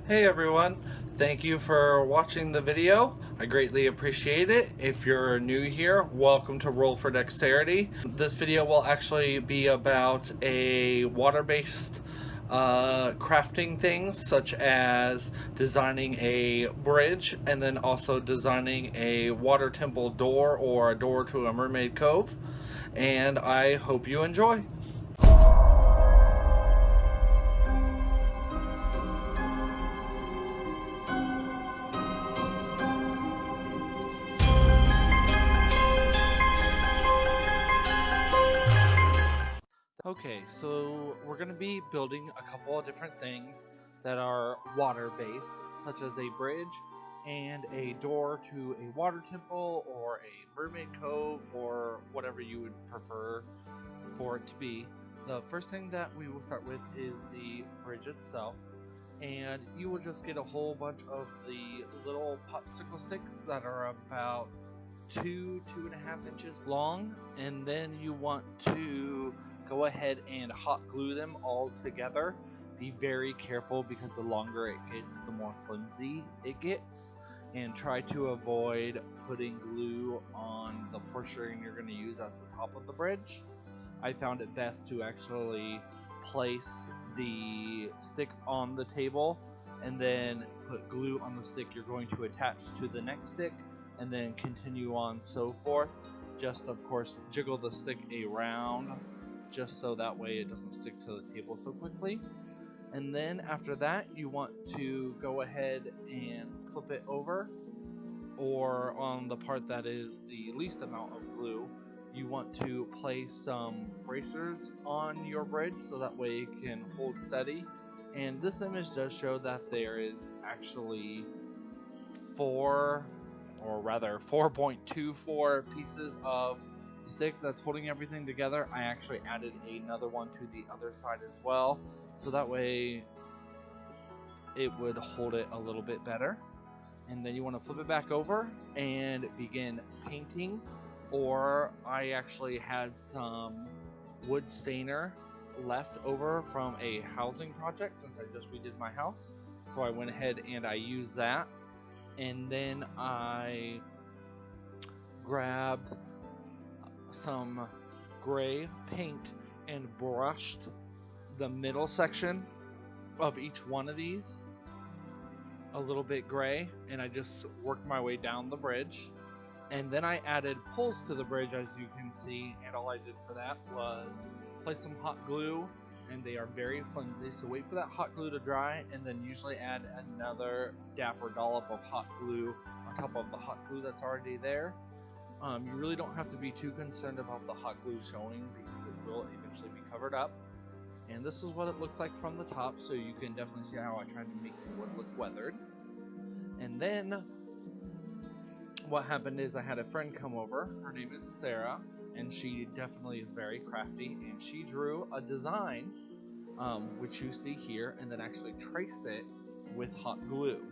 Hey everyone, thank you for watching the video. I greatly appreciate it. If you're new here, welcome to Roll for Dexterity. This video will actually be about a water-based crafting things such as designing a bridge and then also designing a water temple door or a door to a mermaid cove. And I hope you enjoy. Okay, so we're going to be building a couple of different things that are water-based, such as a bridge and a door to a water temple or a mermaid cove or whatever you would prefer for it to be. The first thing that we will start with is the bridge itself, and you will just get a whole bunch of the little popsicle sticks that are about 2.5 inches long, and then you want to go ahead and hot glue them all together. Be very careful because the longer it gets, the more flimsy it gets, and try to avoid putting glue on the portion you're going to use as the top of the bridge. I found it best to actually place the stick on the table and then put glue on the stick you're going to attach to the next stick, and then continue on so forth. Just of course jiggle the stick around just so that way it doesn't stick to the table so quickly. And then after that you want to go ahead and flip it over, or on the part that is the least amount of glue, you want to place some bracers on your bridge so that way it can hold steady. And this image does show that there is actually 4.24 pieces of stick that's holding everything together. I actually added another one to the other side as well, so that way it would hold it a little bit better. And then you want to flip it back over and begin painting, or I actually had some wood stainer left over from a housing project since I just redid my house, so I went ahead and I used that. And then I grabbed some gray paint and brushed the middle section of each one of these a little bit gray, and I just worked my way down the bridge. And then I added pulls to the bridge, as you can see, and all I did for that was place some hot glue, and they are very flimsy, so wait for that hot glue to dry and then usually add another dap or dollop of hot glue on top of the hot glue that's already there. You really don't have to be too concerned about the hot glue showing because it will eventually be covered up. And this is what it looks like from the top, so you can definitely see how I tried to make the wood look weathered. And then what happened is I had a friend come over. Her name is Sarah, and she definitely is very crafty, and she drew a design which you see here, and then actually traced it with hot glue.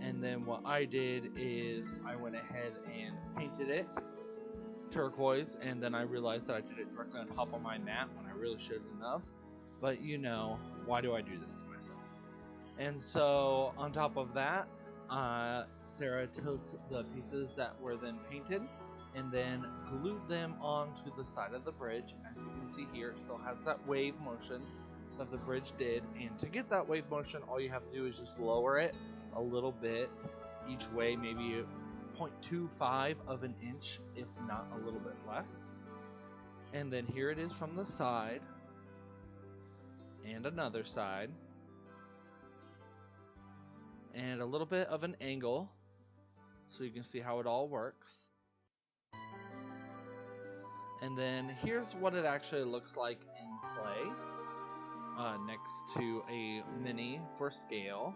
And then what I did is I went ahead and painted it turquoise, and then I realized that I did it directly on top of my mat when I really shouldn't have, but you know, why do I do this to myself? And so on top of that, Sarah took the pieces that were then painted and then glued them onto the side of the bridge. As you can see here, it still has that wave motion that the bridge did, and to get that wave motion, all you have to do is just lower it a little bit each way, maybe 0.25 of an inch, if not a little bit less. And then here it is from the side, and another side, and a little bit of an angle so you can see how it all works. And then here's what it actually looks like in play, next to a mini for scale.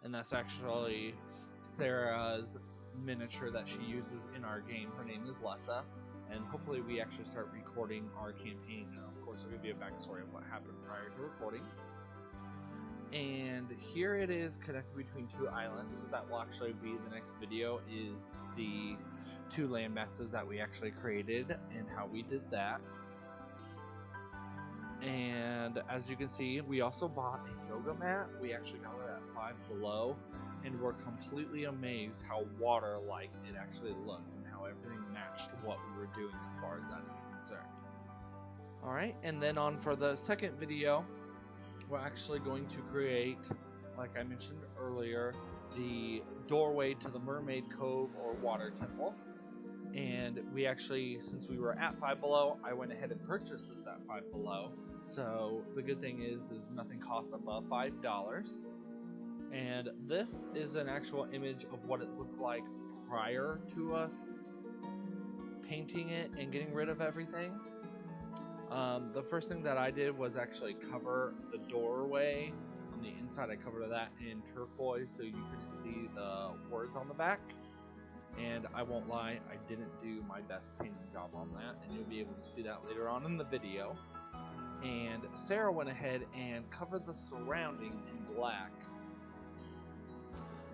And that's actually Sarah's miniature that she uses in our game. Her name is Lessa, and hopefully we actually start recording our campaign, and of course I'll give you a backstory of what happened prior to recording. And here it is connected between two islands, so that will actually be the next video, is the two land masses that we actually created and how we did that. And as you can see, we also bought a yoga mat. We actually got it at Five Below, and we're completely amazed how water-like it actually looked and how everything matched what we were doing as far as that is concerned. Alright, and then on for the second video, we're actually going to create, like I mentioned earlier, the doorway to the Mermaid Cove or water temple. And we actually, since we were at Five Below, I went ahead and purchased this at Five Below. So the good thing is nothing cost above $5. And this is an actual image of what it looked like prior to us painting it and getting rid of everything. The first thing that I did was actually cover the doorway. On the inside, I covered that in turquoise so you couldn't see the words on the back. And I won't lie, I didn't do my best painting job on that, and you'll be able to see that later on in the video. And Sarah went ahead and covered the surrounding in black.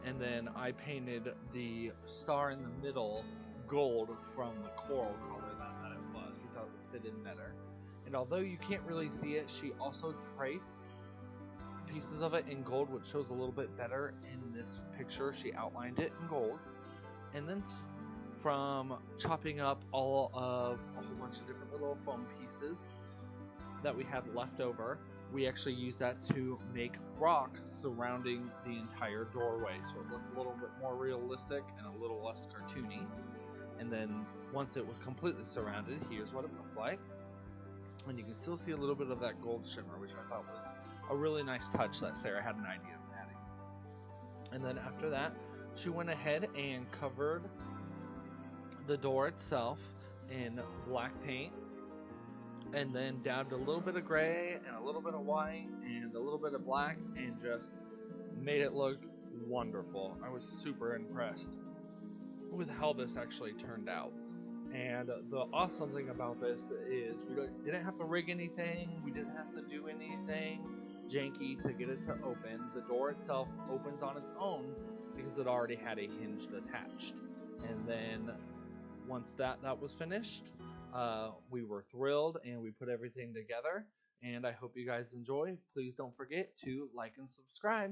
And then I painted the star in the middle gold from the coral color that it was. We thought it would fit in better. And although you can't really see it, she also traced pieces of it in gold, which shows a little bit better in this picture. She outlined it in gold. And then from chopping up all of a whole bunch of different little foam pieces that we had left over, we actually used that to make rock surrounding the entire doorway. So it looked a little bit more realistic and a little less cartoony. And then once it was completely surrounded, here's what it looked like. And you can still see a little bit of that gold shimmer, which I thought was a really nice touch that Sarah had an idea of adding. And then after that, she went ahead and covered the door itself in black paint, and then dabbed a little bit of gray and a little bit of white and a little bit of black and just made it look wonderful. I was super impressed with how this actually turned out. And the awesome thing about this is we didn't have to rig anything, we didn't have to do anything janky to get it to open. The door itself opens on its own because it already had a hinge attached. And then once that was finished, we were thrilled and we put everything together. And I hope you guys enjoy. Please don't forget to like and subscribe.